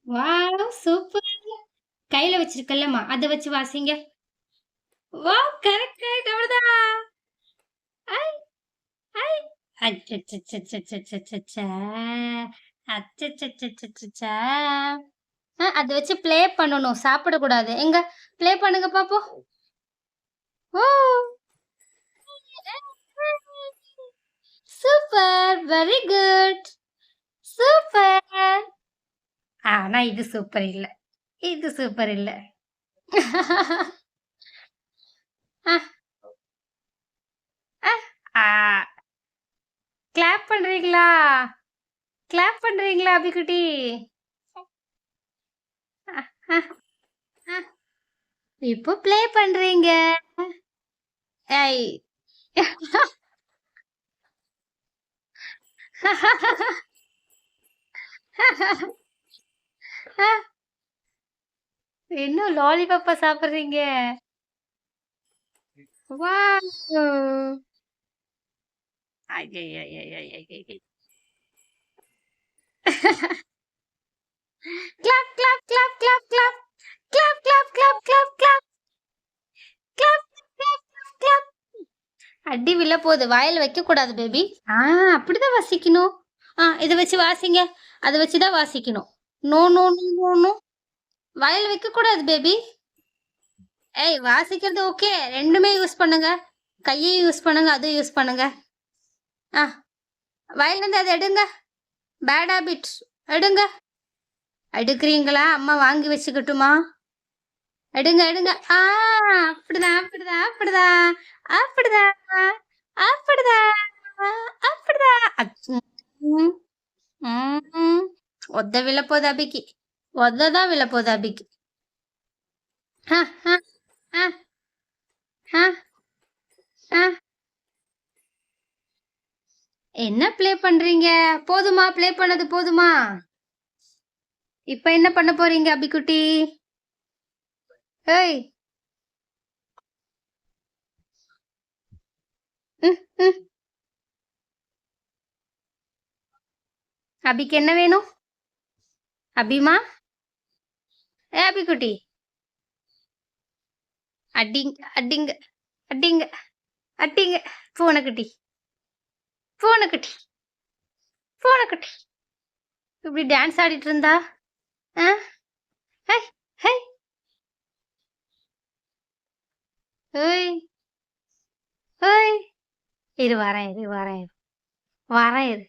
Wow! Super. கையில வச்சிருக்கல்லம்மா, அத வச்சு வாசிங்க. வாவ்! Correct, correct. அவ்வளதான். ஐ, ஐ. அச்சச்சச்சச்சச்சச்சச்ச. அச்சச்சச்சச்சச்ச. அத வச்சு ப்ளே பண்ணணும். சாப்பிடக்கூடாது. எங்க ப்ளே பண்ணுங்க பாப்போம். ஓ! சூப்பர். Very good. சூப்பர். ஆனா இது சூப்பர் இல்ல. இது சூப்பர் இல்ல. அ, அ, ஆ. கிளாப் பண்றீங்களா? கிளாப் பண்றீங்களா அபிக்குட்டி? அ, அ, அ. இப்போ ப்ளே பண்றீங்க. ஐ. இன்னும் லாலிபாப்பா சாப்பிடுறீங்க? வாவ்! ஐயய்யய்யய்யய்யய்யய்! Clap, clap, clap, clap, clap. Clap, clap, clap, clap, clap. Clap, clap, clap, clap. அடி விழப்போது. வாயில வைக்கக்கூடாது பேபி. ஆ அப்படிதான் வாசிக்கணும். இத வச்சு வாசிங்க. அத வச்சு தான் வாசிக்கணும். No, no, no, no, no. வாயில வைக்கக்கூடாது பேபி. ஏய் வாசிக்கிறது ஓகே. 2மே யூஸ் பண்ணுங்க. கையையும் யூஸ் பண்ணுங்க, அதுவும் யூஸ் பண்ணுங்க. ஆ வாயிலருந்து அத எடுங்க. Bad habit. எடுங்க. எடுக்கிறீங்களா? அம்மா வாங்கி வச்சுக்கட்டுமா? எடுங்க, எடுங்க. அப்படிதான், அப்படிதான், அப்படிதான். அப்படிதான். அப்படிதான். அப்படிதான். ம். ம். ஒத்த விழப்போது அபிக்கு. ஒத தான் விழப்போது அபிக்கு. அ, அ, அ, அ, அ. என்ன ப்ளே பண்றீங்க? போதுமா? ப்ளே பண்ணது போதுமா? இப்ப என்ன பண்ண போறீங்க அபிக்குட்டி? ஏய்! ம், ம். அபிக்கு என்ன வேணும்? அபிமா? ஏ அபிக்குட்டி! அடிங் அடிங்க, அடிங்க, அடிங்க. பூனைக்குட்டி, பூனைக்குட்டி, பூனைக்குட்டி. இப்படி டான்ஸ் ஆடிட்டு இருந்தா? ஆ? ஹை, ஹை, ஹோய், ஹோய். இரு வரேன், இரு வரேன், இரு. வரேன் இரு.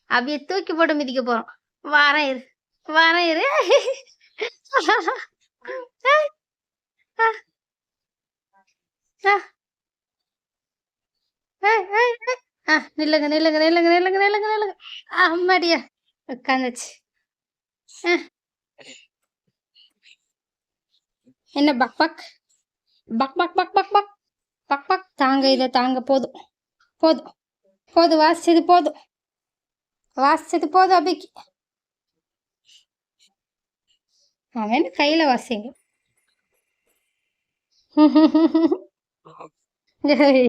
அபிய தூக்கி போட்டு மிதிக்க போறோம். வரேன் இரு. வரேன் இரு. ஏய், அ, அ, ஏய், ஏய், ஏய். நில்லுங்க, நில்லுங்க, நில்லுங்க, நில்லுங்க, நில்லுங்க, நில்லுங்க. அம்மாடியா! உட்காந்துச்சு. அ, என்ன buck buck? Buck buck buck buck buck. Buck buck. தாங்க இத தாங்க போதும். போதும். போதும் வாசிச்சது போதும். வாசிச்சது போதும் அபிக்கு. அவன் கையில வாசிங்க.